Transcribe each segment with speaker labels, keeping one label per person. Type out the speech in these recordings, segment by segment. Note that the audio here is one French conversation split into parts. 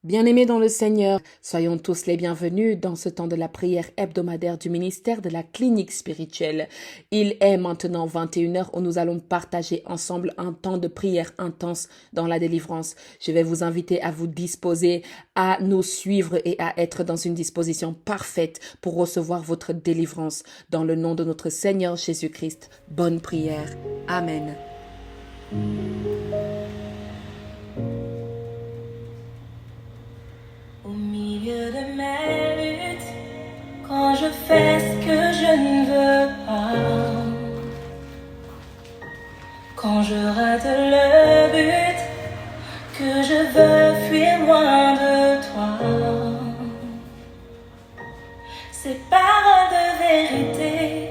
Speaker 1: Bien-aimés dans le Seigneur, soyons tous les bienvenus dans ce temps de la prière hebdomadaire du ministère de la clinique spirituelle. Il est maintenant 21 heures où nous allons partager ensemble un temps de prière intense dans la délivrance. Je vais vous inviter à vous disposer, à nous suivre et à être dans une disposition parfaite pour recevoir votre délivrance. Dans le nom de notre Seigneur Jésus-Christ, bonne prière. Amen.
Speaker 2: Au milieu de mes luttes, quand je fais ce que je ne veux pas, quand je rate le but, que je veux fuir loin de toi, ces paroles de vérité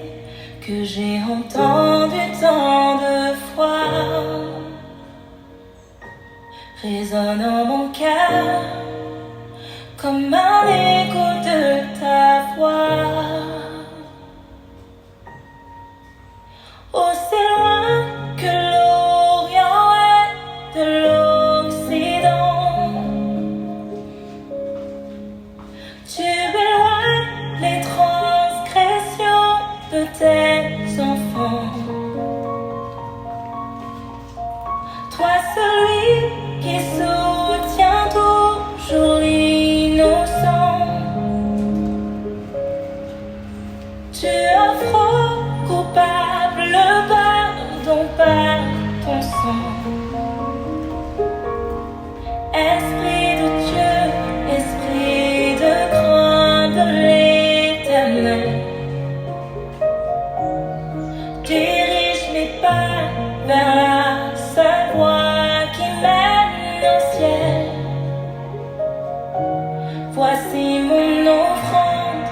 Speaker 2: que j'ai entendues tant de fois résonnent en mon cœur comme un écho de ta voix. Aussi loin que l'Orient est de l'Occident, tu éloignes les transgressions de tes enfants. Toi celui qui soutient toujours l'innocent, tu offres au coupable le pardon par ton sang. Esprit de Dieu, esprit de crainte de l'Éternel, dirige mes pas vers la seule voie qui mène au ciel. Voici mon offrande,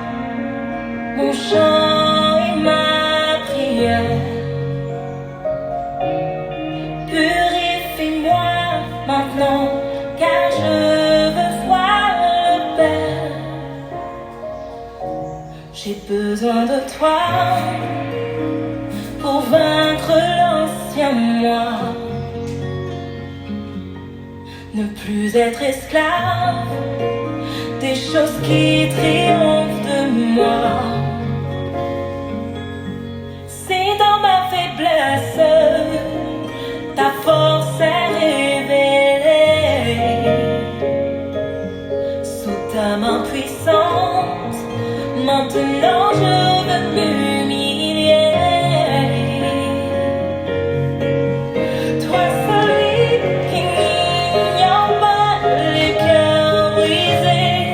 Speaker 2: mon chant et ma prière. Purifie-moi maintenant, car je veux voir le Père. J'ai besoin de toi pour vaincre l'ancien moi. Ne plus être esclave des choses qui triomphent de moi. Si dans ma faiblesse ta force est révélée, sous ta main puissante, maintenant je veux m'humilier. Toi celui qui n'ignore pas les cœurs brisés,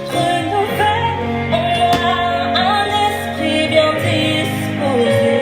Speaker 2: renouvelle en moi un esprit bien disposé.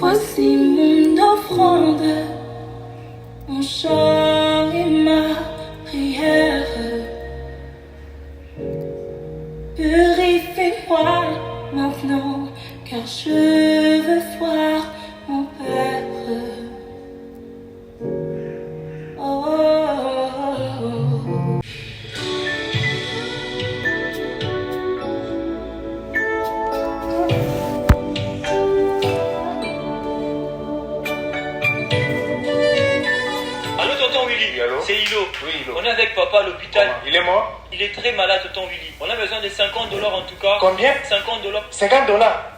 Speaker 2: Voici mon offrande, mon chant et ma prière. Purifie-moi maintenant, car je veux voir mon Père. Oh, oh, oh.
Speaker 3: Allô, tonton Willy?
Speaker 4: Oui, allô?
Speaker 3: C'est Hilo.
Speaker 4: Oui, Hilo.
Speaker 3: On est avec papa à l'hôpital.
Speaker 4: Il est mort?
Speaker 3: Il est très malade, tonton Willy. On a besoin de $50 en tout cas.
Speaker 4: Combien?
Speaker 3: $50
Speaker 4: $50.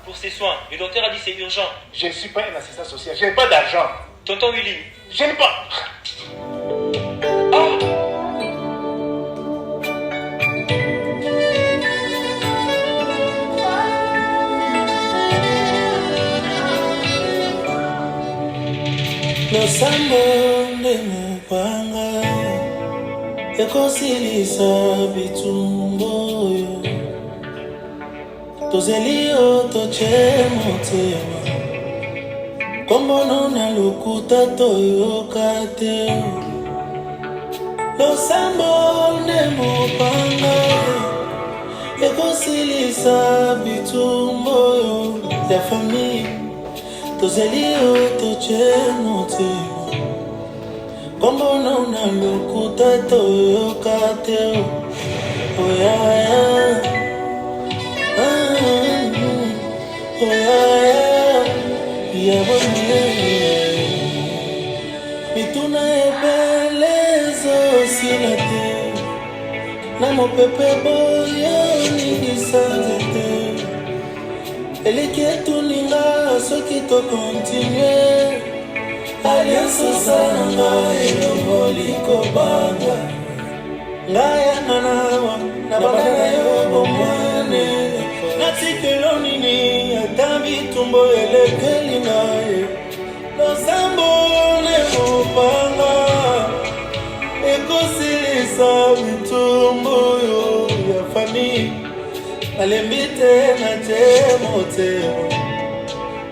Speaker 3: pour ses soins. Le docteur a dit c'est urgent.
Speaker 4: Je ne suis pas un assistant social. Je n'ai pas d'argent.
Speaker 3: Tonton Willy.
Speaker 4: Je n'ai pas.
Speaker 3: Ah!
Speaker 5: losambo nde mopanga ekosilisa bitumba oyo tozeli yo toce motema kombono na lokuta toyoka te losambo nde mopanga ekosilisa bitumba oyo ya famille tozeli yo toce motema kombono na lokuta toyoka te oyaya oyaya yabone mituna ebele ezosila te na mopepe boyo ningisa nzete eleki etuninga soki tokontinue alianse osalanga elongoli kobanga ngai yanga nawa na bana na yo bomwane natikelo nini ata bitumbo elekeli na ye losambo ne mopanga ekosilisa bitumbo oyo ya famille nalembi te na te motema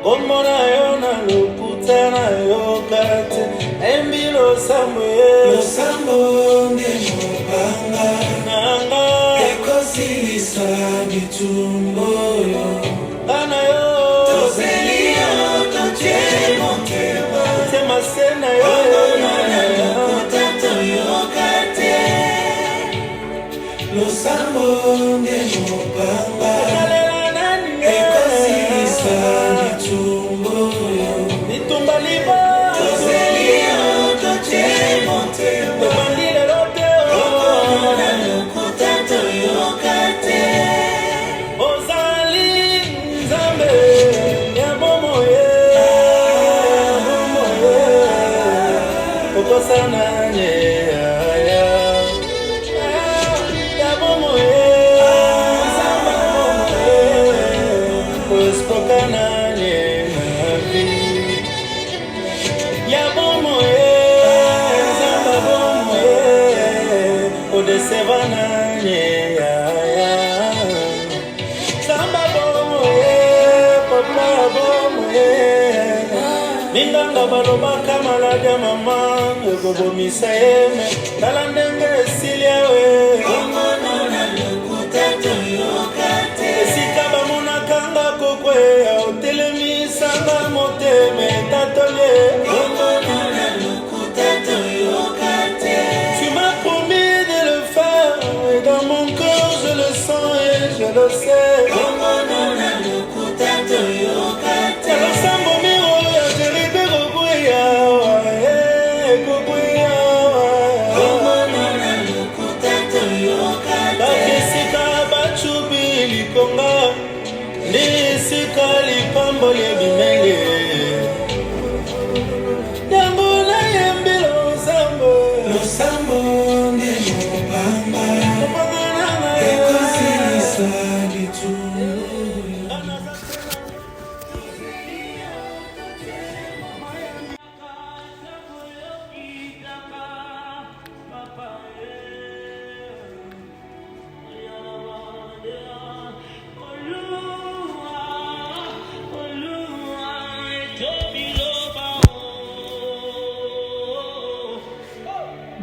Speaker 5: kombo na yo na lokuta na yoka te embi losambo nde mopanga nanga ekosilisa bitumbo oyo ana yo tozeli yo totie motema motema se na yo na lokuta toyoka te losambo nde mopanga ekosilisa bitumbo bitumba liba tozeli yo totie motema tobandi lelo te na lokuta toyoka te ozali nzambe ya bomoye okosana nye ninganga balobaka maladi ya mama ekobomisa yeme tala ndenge esili awe esika bamonakanga kokweya otelemisanga motema etatolie tu m'as promis de le faire et dans mon corps je le sens et je le sais Yoka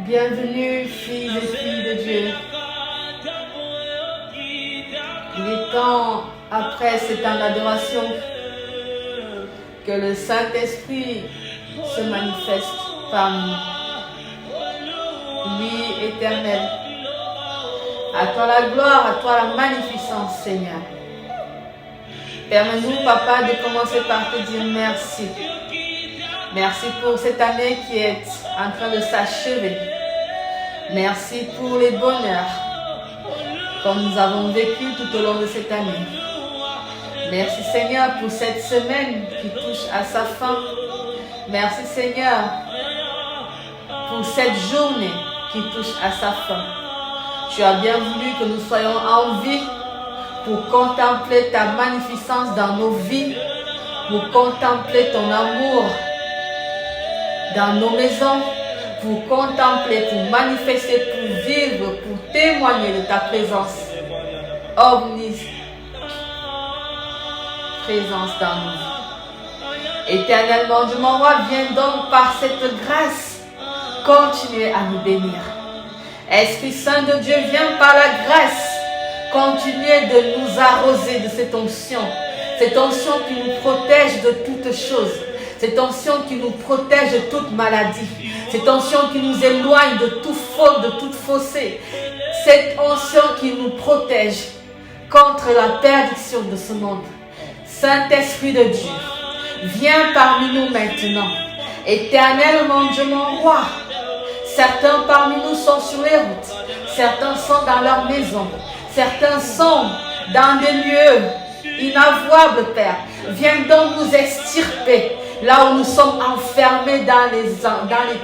Speaker 6: Bienvenue, filles et filles de Dieu. Il est temps, après ce temps d'adoration, que le Saint-Esprit se manifeste parmi nous. Lui, éternel, à toi la gloire, à toi la magnificence, Seigneur. Permets-nous, Papa, de commencer par te dire merci. Merci pour cette année qui est en train de s'achever. Merci pour les bonheurs que nous avons vécu tout au long de cette année. Merci Seigneur pour cette semaine qui touche à sa fin. Merci Seigneur pour cette journée qui touche à sa fin. Tu as bien voulu que nous soyons en vie pour contempler ta magnificence dans nos vies, pour contempler ton amour dans nos maisons, pour contempler, pour manifester, pour vivre, pour témoigner de ta présence omniprésence dans nos vies. Éternellement, Dieu mon roi, viens donc par cette grâce continuer à nous bénir. Esprit Saint de Dieu, viens par la grâce continuer de nous arroser de cette onction qui nous protège de toutes choses, cette onction qui nous protège de toute maladie, cette onction qui nous éloigne de toute faute, de toute faussée, cette onction qui nous protège contre la perdition de ce monde. Saint-Esprit de Dieu, viens parmi nous maintenant. Éternel mon Dieu, mon roi, certains parmi nous sont sur les routes, certains sont dans leur maison, certains sont dans des lieux inavouables, Père. Viens donc nous extirper là où nous sommes enfermés dans les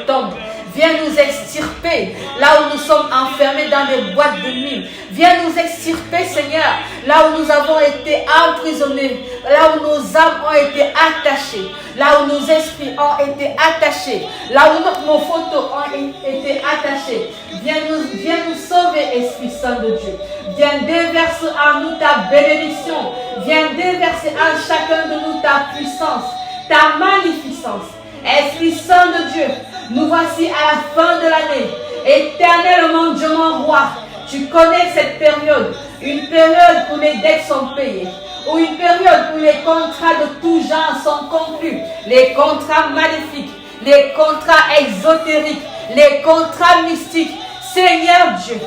Speaker 6: tombes. Viens nous extirper là où nous sommes enfermés dans des boîtes de nuit. Viens nous extirper, Seigneur, là où nous avons été emprisonnés, là où nos âmes ont été attachées, là où nos esprits ont été attachés, là où nos photos ont été attachés. Viens nous sauver, Esprit Saint de Dieu. Viens déverser en nous ta bénédiction. Viens déverser en chacun de nous ta puissance, ta magnificence. Esprit Saint de Dieu, nous voici à la fin de l'année. Éternel mon Dieu, mon roi, tu connais cette période, une période où les dettes sont payées, ou une période où les contrats de tout genre sont conclus, les contrats maléfiques, les contrats exotériques, les contrats mystiques. Seigneur Dieu,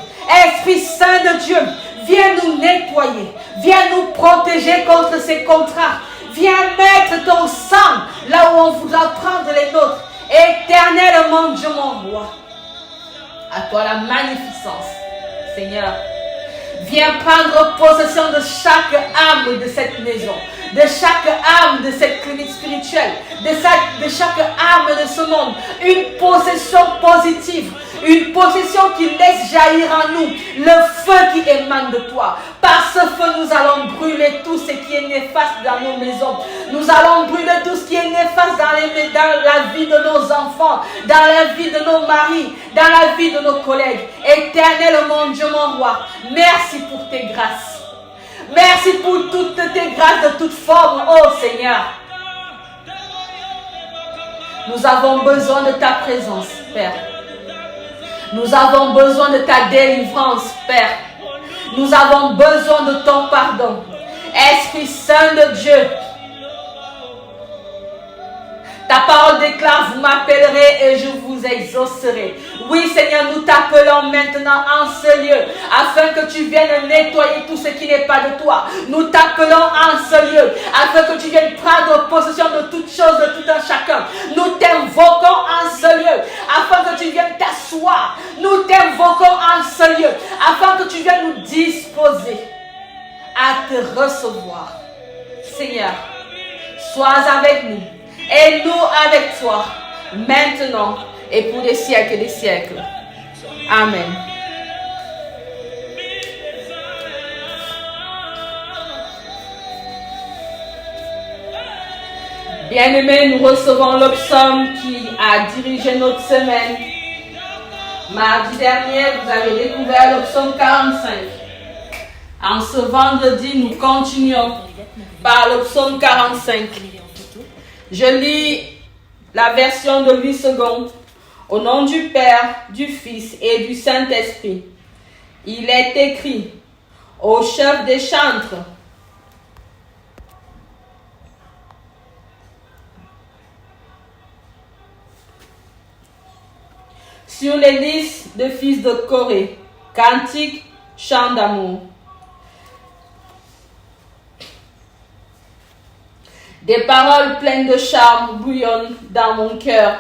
Speaker 6: Esprit Saint de Dieu, viens nous nettoyer, viens nous protéger contre ces contrats. Viens mettre ton sang là où on voudra prendre les nôtres. Éternel mon Dieu, mon roi, à toi la magnificence, Seigneur. Viens prendre possession de chaque âme de cette maison, de chaque âme de cette clinique spirituelle, de chaque âme de ce monde. Une possession positive, une possession qui laisse jaillir en nous le feu qui émane de toi. Par ce feu, nous allons brûler tout ce qui est néfaste dans nos maisons. Nous allons brûler tout ce qui est néfaste dans la vie de nos enfants, dans la vie de nos maris, dans la vie de nos collègues. Éternel mon Dieu, mon roi, merci pour tes grâces. Merci pour toutes tes grâces de toutes formes, oh Seigneur. Nous avons besoin de ta présence, Père. Nous avons besoin de ta délivrance, Père. Nous avons besoin de ton pardon. Esprit Saint de Dieu, ta parole déclare, vous m'appellerez et je vous exaucerai. Oui, Seigneur, nous t'appelons maintenant en ce lieu, afin que tu viennes nettoyer tout ce qui n'est pas de toi. Nous t'appelons en ce lieu, afin que tu viennes prendre possession de toutes choses, de tout un chacun. Nous t'invoquons en ce lieu, afin que tu viennes t'asseoir. Nous t'invoquons en ce lieu, afin que tu viennes nous disposer à te recevoir. Seigneur, sois avec nous. Et nous avec toi, maintenant et pour des siècles et des siècles. Amen. Bien-aimés, nous recevons le psaume qui a dirigé notre semaine. Mardi dernier, vous avez découvert le psaume 45. En ce vendredi, nous continuons par le psaume 45. Je lis la version de 8 secondes Au nom du Père, du Fils et du Saint-Esprit. Il est écrit au chef des chantres. Sur les listes de fils de Corée, cantique, chant d'amour. Des paroles pleines de charme bouillonnent dans mon cœur.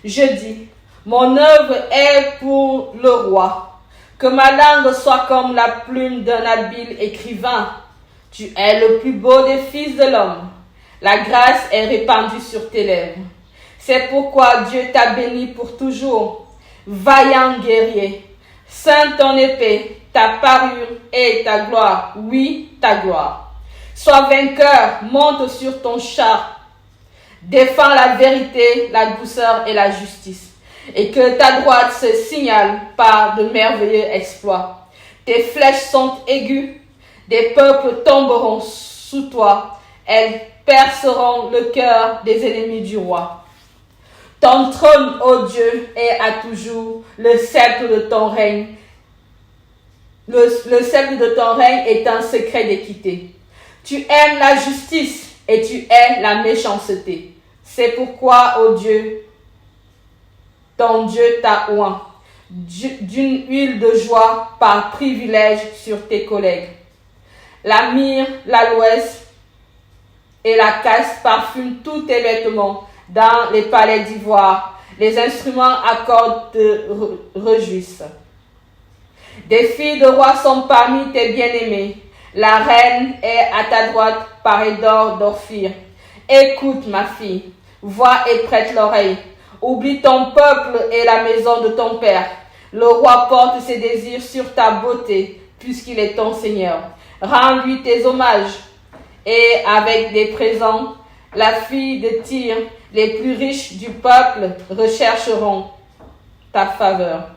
Speaker 6: Je dis, mon œuvre est pour le roi. Que ma langue soit comme la plume d'un habile écrivain. Tu es le plus beau des fils de l'homme. La grâce est répandue sur tes lèvres. C'est pourquoi Dieu t'a béni pour toujours. Vaillant guerrier, ceins ton épée, ta parure et ta gloire, oui, ta gloire. Sois vainqueur, monte sur ton char. Défends la vérité, la douceur et la justice. Et que ta droite se signale par de merveilleux exploits. Tes flèches sont aiguës, des peuples tomberont sous toi. Elles perceront le cœur des ennemis du roi. Ton trône, ô Dieu, est à toujours le sceptre de ton règne. Le sceptre de ton règne est un secret d'équité. Tu aimes la justice et tu hais la méchanceté. C'est pourquoi, ô Dieu, ton Dieu t'a oint d'une huile de joie par privilège sur tes collègues. La myrrhe, l'aloès et la casse parfument tous tes vêtements. Dans les palais d'ivoire, les instruments à cordes te réjouissent. Des filles de roi sont parmi tes bien-aimés. La reine est à ta droite, parée d'or d'Ophir. Écoute, ma fille, vois et prête l'oreille. Oublie ton peuple et la maison de ton père. Le roi porte ses désirs sur ta beauté, puisqu'il est ton Seigneur. Rends-lui tes hommages. Et avec des présents, la fille de Tyr, les plus riches du peuple rechercheront ta faveur.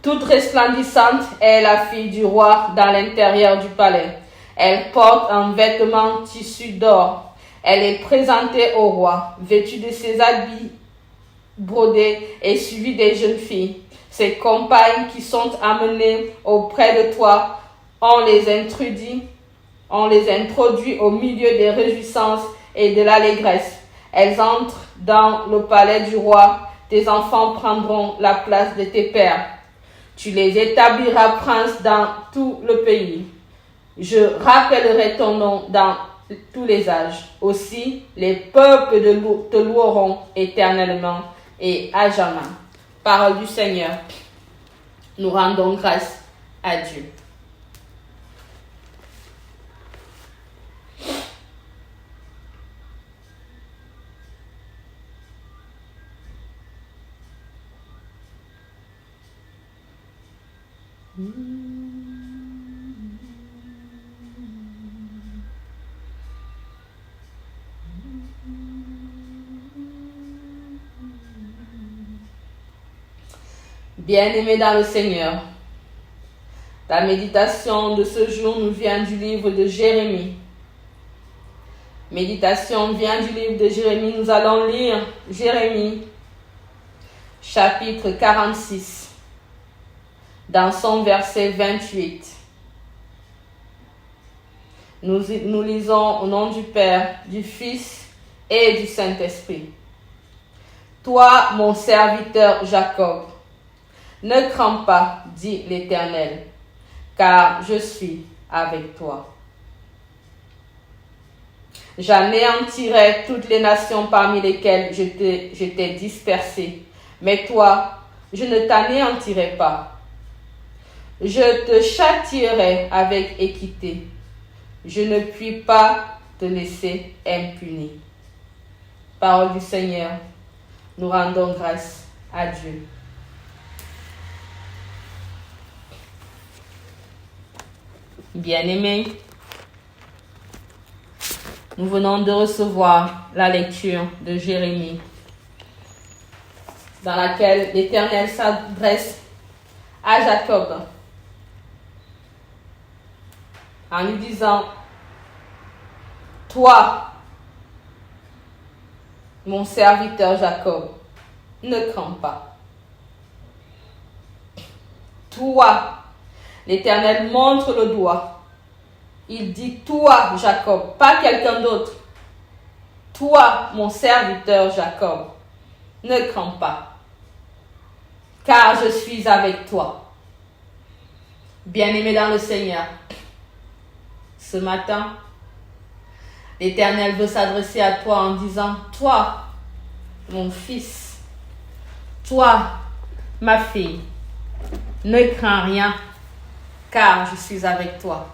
Speaker 6: Toute resplendissante est la fille du roi dans l'intérieur du palais. Elle porte un vêtement tissu d'or. Elle est présentée au roi, vêtue de ses habits brodés et suivie des jeunes filles. Ses compagnes qui sont amenées auprès de toi, on les introduit au milieu des réjouissances et de l'allégresse. Elles entrent dans le palais du roi. Tes enfants prendront la place de tes pères. Tu les établiras princes dans tout le pays. Je rappellerai ton nom dans tous les âges. Aussi, les peuples te loueront éternellement et à jamais. Parole du Seigneur. Nous rendons grâce à Dieu. Bien-aimés dans le Seigneur, la méditation de ce jour nous vient du livre de Jérémie. Méditation vient du livre de Jérémie. Nous allons lire Jérémie, chapitre 46, dans son verset 28. Nous lisons au nom du Père, du Fils et du Saint-Esprit. Toi, mon serviteur Jacob, ne crains pas, dit l'Éternel, car je suis avec toi. J'anéantirai toutes les nations parmi lesquelles je t'ai dispersé, mais toi, je ne t'anéantirai pas. Je te châtierai avec équité. Je ne puis pas te laisser impuni. Parole du Seigneur, nous rendons grâce à Dieu. Bien-aimés, nous venons de recevoir la lecture de Jérémie, dans laquelle l'Éternel s'adresse à Jacob en lui disant: toi, mon serviteur Jacob, ne crains pas. Toi, l'Éternel montre le doigt. Il dit toi, Jacob, pas quelqu'un d'autre. Toi, mon serviteur Jacob, ne crains pas, car je suis avec toi. Bien-aimé dans le Seigneur, ce matin, l'Éternel veut s'adresser à toi en disant, toi, mon fils, toi, ma fille, ne crains rien, car je suis avec toi.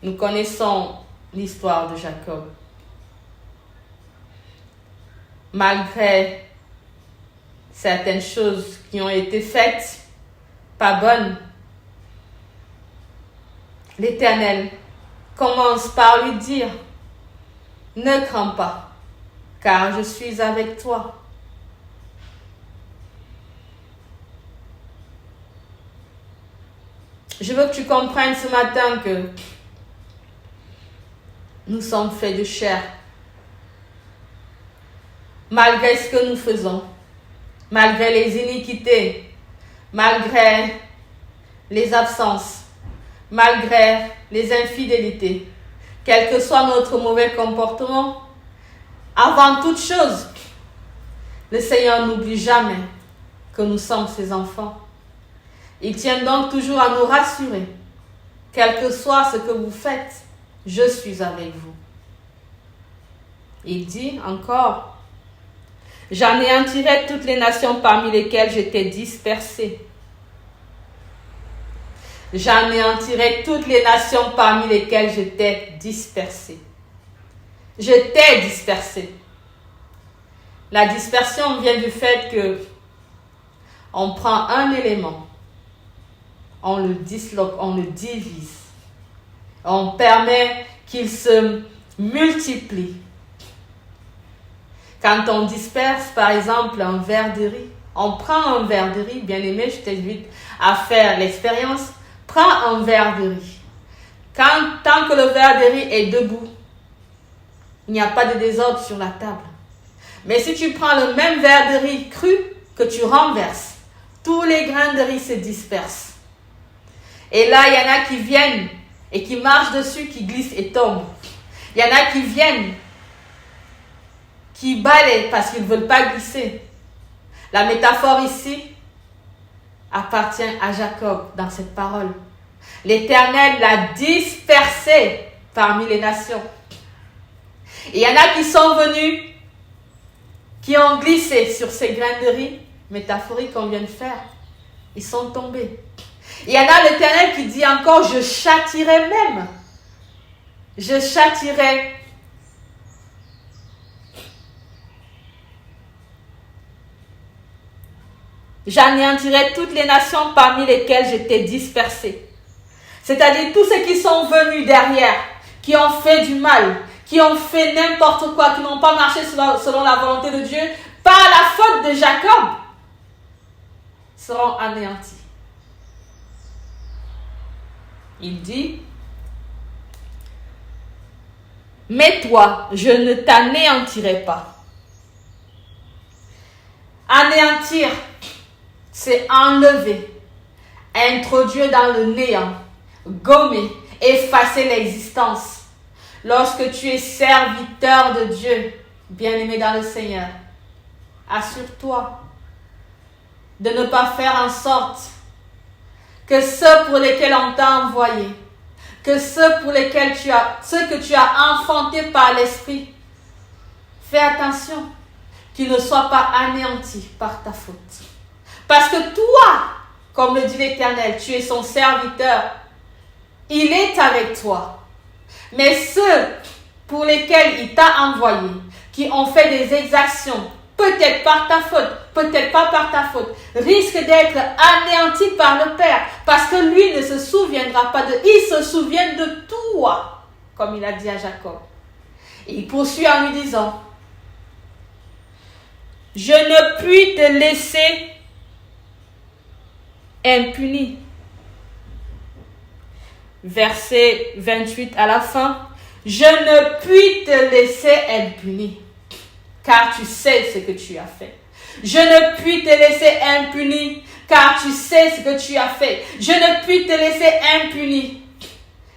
Speaker 6: Nous connaissons l'histoire de Jacob. Malgré certaines choses qui ont été faites, pas bonnes, l'Éternel commence par lui dire, ne crains pas, car je suis avec toi. Je veux que tu comprennes ce matin que nous sommes faits de chair. Malgré ce que nous faisons, malgré les iniquités, malgré les absences, malgré les infidélités, quel que soit notre mauvais comportement, avant toute chose, le Seigneur n'oublie jamais que nous sommes ses enfants. Il tient donc toujours à nous rassurer, quel que soit ce que vous faites, je suis avec vous. Il dit encore, j'anéantirai toutes les nations parmi lesquelles j'étais dispersé. J'anéantirai toutes les nations parmi lesquelles j'étais dispersé. J'étais dispersé. La dispersion vient du fait que on prend un élément, on le disloque, on le divise. On permet qu'il se multiplie. Quand on disperse, par exemple, un verre de riz, on prend un verre de riz, bien aimé, je t'invite à faire l'expérience. Prends un verre de riz. Tant que le verre de riz est debout, il n'y a pas de désordre sur la table. Mais si tu prends le même verre de riz cru que tu renverses, tous les grains de riz se dispersent. Et là, il y en a qui viennent et qui marchent dessus, qui glissent et tombent. Il y en a qui viennent, qui balayent parce qu'ils ne veulent pas glisser. La métaphore ici appartient à Jacob dans cette parole. L'Éternel l'a dispersé parmi les nations. Et il y en a qui sont venus, qui ont glissé sur ces grains de riz, métaphoriques qu'on vient de faire. Ils sont tombés. Il y en a l'Éternel qui dit encore, je châtirai même. Je châtirai. J'anéantirai toutes les nations parmi lesquelles j'étais dispersé. C'est-à-dire tous ceux qui sont venus derrière, qui ont fait du mal, qui ont fait n'importe quoi, qui n'ont pas marché selon la volonté de Dieu, par la faute de Jacob, seront anéantis. Il dit, mais toi, je ne t'anéantirai pas. Anéantir, c'est enlever, introduire dans le néant, gommer, effacer l'existence. Lorsque tu es serviteur de Dieu, bien-aimé dans le Seigneur, assure-toi de ne pas faire en sorte que ceux pour lesquels on t'a envoyé, que ceux que tu as enfantés par l'Esprit, fais attention qu'ils ne soient pas anéantis par ta faute. Parce que toi, comme le dit l'Éternel, tu es son serviteur, il est avec toi. Mais ceux pour lesquels il t'a envoyé, qui ont fait des exactions, peut-être par ta faute, peut-être pas par ta faute, risquent d'être anéantis par le Père, parce que lui ne se souviendra pas il se souvient de toi, comme il a dit à Jacob. Et il poursuit en lui disant, je ne puis te laisser impuni. Verset 28 à la fin, je ne puis te laisser impuni. car tu sais ce que tu as fait. Je ne puis te laisser impuni, car tu sais ce que tu as fait. Je ne puis te laisser impuni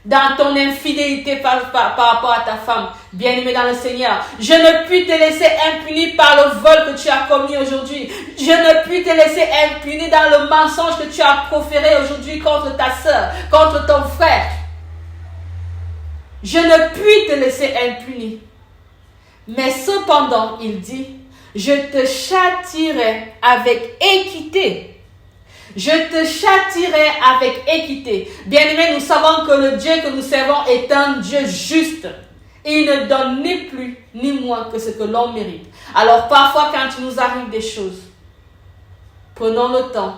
Speaker 6: dans ton infidélité par rapport à ta femme, bien-aimé dans le Seigneur. Je ne puis te laisser impuni par le vol que tu as commis aujourd'hui. Je ne puis te laisser impuni dans le mensonge que tu as proféré aujourd'hui contre ta sœur, contre ton frère. Je ne puis te laisser impuni. Mais cependant, il dit, je te châtierai avec équité. Je te châtierai avec équité. Bien-aimés, nous savons que le Dieu que nous servons est un Dieu juste. Il ne donne ni plus ni moins que ce que l'on mérite. Alors parfois, quand il nous arrive des choses, prenons le temps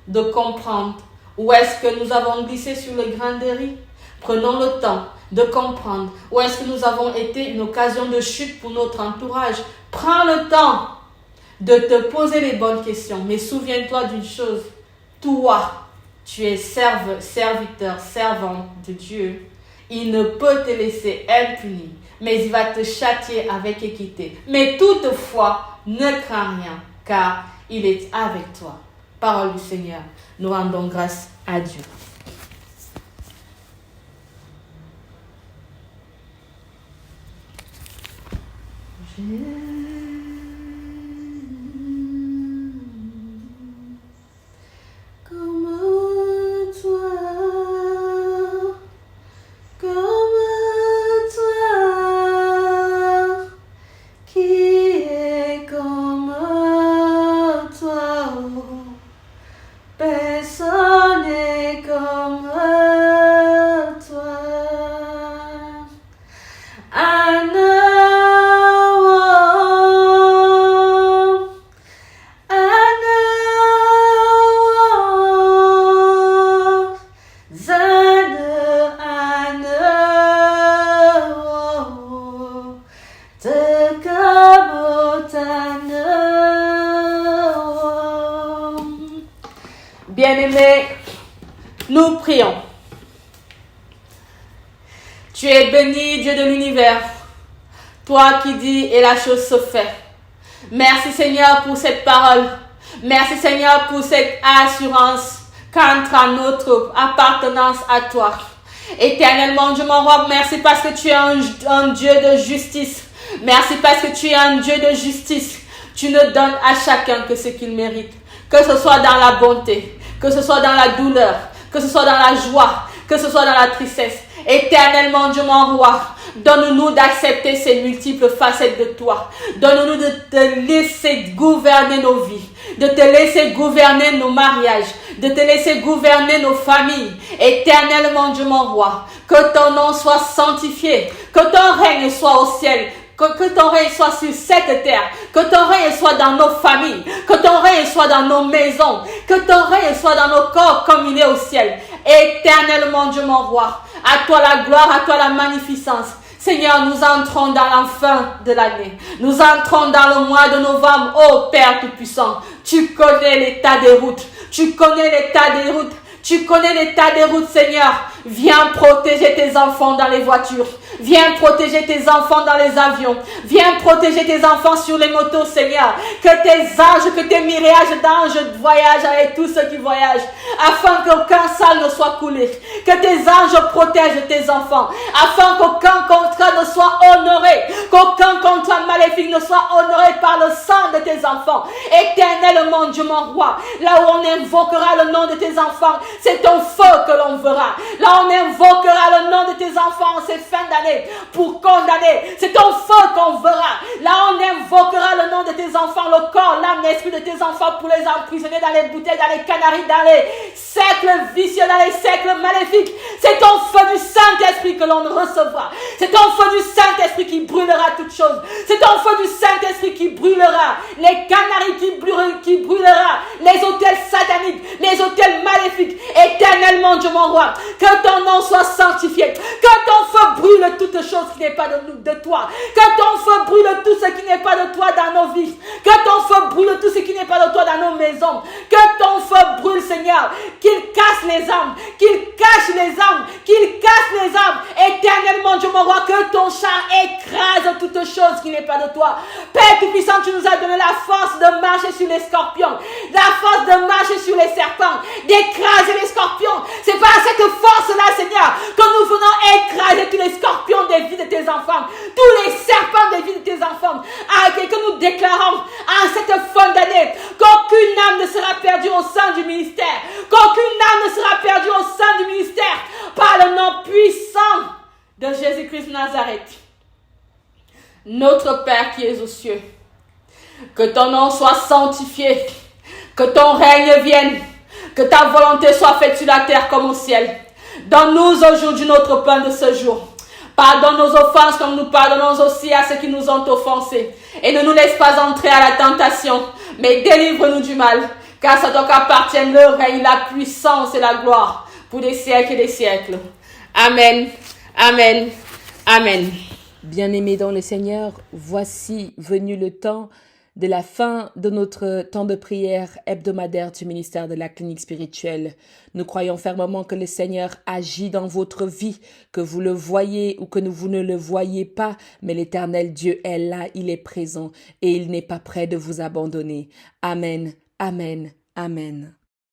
Speaker 6: de comprendre où est-ce que nous avons glissé sur le grain de riz. Prenons le temps de comprendre où est-ce que nous avons été une occasion de chute pour notre entourage. Prends le temps de te poser les bonnes questions. Mais souviens-toi d'une chose. Toi, tu es serviteur, servant de Dieu. Il ne peut te laisser impuni, mais il va te châtier avec équité. Mais toutefois, ne crains rien, car il est avec toi. Parole du Seigneur. Nous rendons grâce à Dieu. Bien-aimés, nous prions. Tu es béni, Dieu de l'univers, toi qui dis et la chose se fait. Merci Seigneur pour cette parole. Merci Seigneur pour cette assurance quant à notre appartenance à toi. Éternellement, Dieu mon roi, merci parce que tu es un Dieu de justice. Merci parce que tu es un Dieu de justice. Tu ne donnes à chacun que ce qu'il mérite. Que ce soit dans la bonté, que ce soit dans la douleur, que ce soit dans la joie, que ce soit dans la tristesse. Éternellement, Dieu mon roi, donne-nous d'accepter ces multiples facettes de toi. Donne-nous de te laisser gouverner nos vies, de te laisser gouverner nos mariages, de te laisser gouverner nos familles. Éternellement, Dieu mon roi, que ton nom soit sanctifié, que ton règne soit au ciel, que ton règne soit sur cette terre, que ton règne soit dans nos familles, que ton règne soit dans nos maisons, que ton règne soit dans nos corps comme il est au ciel. Éternellement, Dieu mon roi, à toi la gloire, à toi la magnificence. Seigneur, nous entrons dans la fin de l'année. Nous entrons dans le mois de novembre. Oh Père Tout-Puissant, tu connais l'état des routes. Tu connais l'état des routes. Tu connais l'état des routes, Seigneur. Viens protéger tes enfants dans les voitures. Viens protéger tes enfants dans les avions. Viens protéger tes enfants sur les motos, Seigneur. Que tes anges, que tes myriages d'anges voyagent avec tous ceux qui voyagent, afin qu'aucun sale ne soit coulé. Que tes anges protègent tes enfants, afin qu'aucun contrat ne soit honoré, qu'aucun contrat maléfique ne soit honoré par le sang de tes enfants. Éternellement, Dieu mon roi, là où on invoquera le nom de tes enfants, c'est ton feu que l'on verra. Là on invoquera le nom de tes enfants en ces fins d'année pour condamner. C'est ton feu qu'on verra. Là on invoquera le nom de tes enfants, le corps, l'âme, l'esprit de tes enfants pour les emprisonner dans les bouteilles, dans les canaries, dans les cercles vicieux, dans les cercles maléfiques. C'est ton feu du Saint-Esprit que l'on recevra. C'est ton feu du Saint-Esprit qui brûlera toutes choses. C'est ton feu du Saint-Esprit qui brûlera les canaries, qui brûlera les autels sataniques, les autels maléfiques. Éternellement, Dieu mon roi, que ton nom soit sanctifié, que ton feu brûle toute chose qui n'est pas de toi, que ton feu brûle tout ce qui n'est pas de toi dans nos vies, que ton feu brûle tout ce qui n'est pas de toi dans nos maisons, que ton ton feu brûle, Seigneur. Qu'il casse les âmes, qu'il cache les âmes, qu'il casse les âmes. Éternellement, Dieu mon roi, que ton char écrase toute chose qui n'est pas de toi. Père Tout-Puissant, tu nous as donné la force de marcher sur les scorpions, la force de marcher sur les serpents, d'écraser les scorpions. C'est par cette force-là, Seigneur, que nous venons écraser tous les scorpions des vies de tes enfants, tous les serpents des vies de tes enfants, et que nous déclarons en cette fin d'année qu'aucune âme ne sera perdue au sein du ministère, qu'aucune âme ne sera perdue au sein du ministère, par le nom puissant de Jésus-Christ de Nazareth. Notre Père qui es aux cieux, que ton nom soit sanctifié, que ton règne vienne, que ta volonté soit faite sur la terre comme au ciel. Donne-nous aujourd'hui notre pain de ce jour. Pardonne nos offenses comme nous pardonnons aussi à ceux qui nous ont offensés. Et ne nous laisse pas entrer à la tentation, mais délivre-nous du mal, car c'est toi qu'appartiennent le règne, la puissance et la gloire pour des siècles et des siècles. Amen, amen, amen.
Speaker 1: Bien-aimés dans le Seigneur, voici venu le temps de la fin de notre temps de prière hebdomadaire du ministère de la clinique spirituelle. Nous croyons fermement que le Seigneur agit dans votre vie, que vous le voyez ou que vous ne le voyez pas, mais l'Éternel Dieu est là, il est présent et il n'est pas prêt de vous abandonner. Amen, amen, amen.